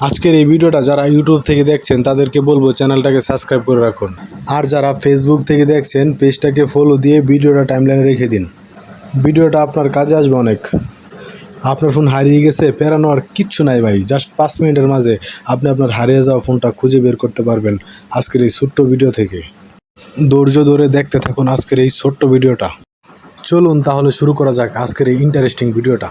আজকের এই ভিডিওটা যারা ইউটিউব থেকে দেখছেন তাদেরকে বলবো চ্যানেলটাকে সাবস্ক্রাইব করে রাখুন। আর যারা ফেসবুক থেকে দেখছেন পেজটাকে ফলো দিয়ে ভিডিওটা টাইমলাইনে রেখে দিন। ভিডিওটা আপনার কাজে আসবে অনেক। আপনার ফোন হারিয়ে গেছে, পেরানো আর কিচ্ছু নাই ভাই। জাস্ট 5 মিনিটের মাঝে আপনি আপনার হারিয়ে যাওয়া ফোনটা খুঁজে বের করতে পারবেন আজকের এই ছোট্ট ভিডিও থেকে। ধৈর্য ধরে দেখতে থাকুন আজকের এই ছোট্ট ভিডিওটা। চলুন তাহলে শুরু করা যাক আজকের এই ইন্টারেস্টিং ভিডিওটা।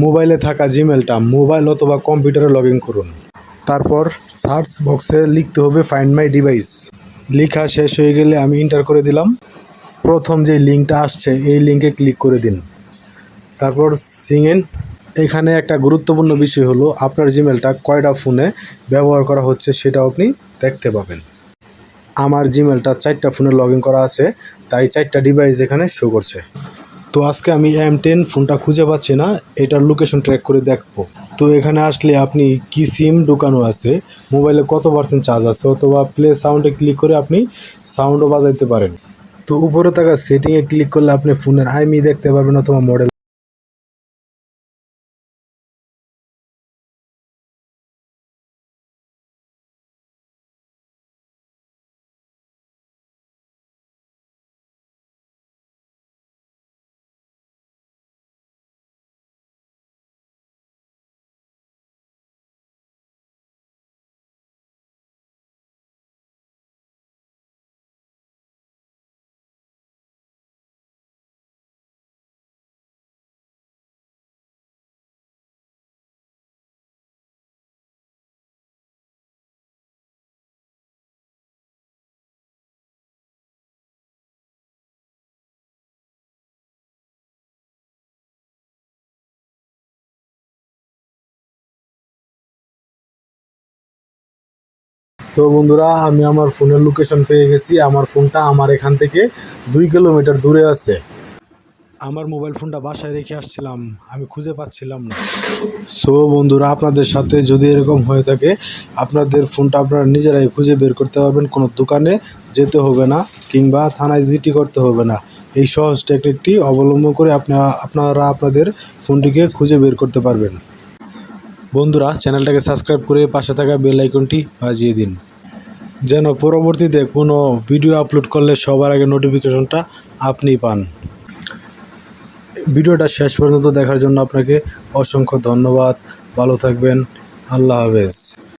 মোবাইলে থাকা জিমেলটা মোবাইল অথবা কম্পিউটারে লগ ইন করুন। তারপর সার্চ বক্সে লিখতে হবে ফাইন্ড মাই ডিভাইস। লেখা শেষ হয়ে গেলে আমি এন্টার করে দিলাম। প্রথম যে লিঙ্কটা আসছে এই লিঙ্কে ক্লিক করে দিন। তারপর সিঙ্গেন। এখানে একটা গুরুত্বপূর্ণ বিষয় হলো আপনার জিমেলটা কয়টা ফোনে ব্যবহার করা হচ্ছে সেটাও আপনি দেখতে পাবেন। আমার জিমেলটা 4টা ফোনে লগ ইন করা আছে, তাই 4টা ডিভাইস এখানে শো করছে। তো আজকে আমি M10 ফোনটা খুঁজে পাচ্ছি না, এটার লোকেশন ট্র্যাক করে দেখবো। তো এখানে আসলে আপনি কি সিম ঢুকানো আছে, মোবাইলে কত % চার্জ আছে, অথবা প্লে সাউন্ডে ক্লিক করে আপনি সাউন্ডও বাজাইতে পারেন। তো উপরে থাকা সেটিংয়ে ক্লিক করলে আপনি ফোনের আইমি দেখতে পারবেন অথবা মডেল। তো বন্ধুরা, আমি আমার ফোনের লোকেশন পেয়ে গেছি। আমার ফোনটা আমার এখান থেকে 2 কিলোমিটার দূরে আছে। আমার মোবাইল ফোনটা বাসায় রেখে আসছিলাম, আমি খুঁজে পাচ্ছিলাম না। সো বন্ধুরা, আপনাদের সাথে যদি এরকম হয়ে থাকে, আপনাদের ফোনটা আপনারা নিজেরাই খুঁজে বের করতে পারবেন। কোনো দোকানে যেতে হবে না কিংবা থানায় জিডি করতে হবে না। এই সহজ টেকনিকটি অবলম্বন করে আপনারা আপনাদের ফোনটিকে খুঁজে বের করতে পারবেন। বন্ধুরা, চ্যানেলটাকে সাবস্ক্রাইব করে পাশে থাকা বেল আইকনটি বাজিয়ে দিন, যেন পরবর্তীতে কোনো ভিডিও আপলোড করলে সবার আগে নোটিফিকেশনটা আপনি পান। ভিডিওটা শেষ পর্যন্ত দেখার জন্য আপনাকে অসংখ্য ধন্যবাদ। ভালো থাকবেন। আল্লাহ হাফেজ।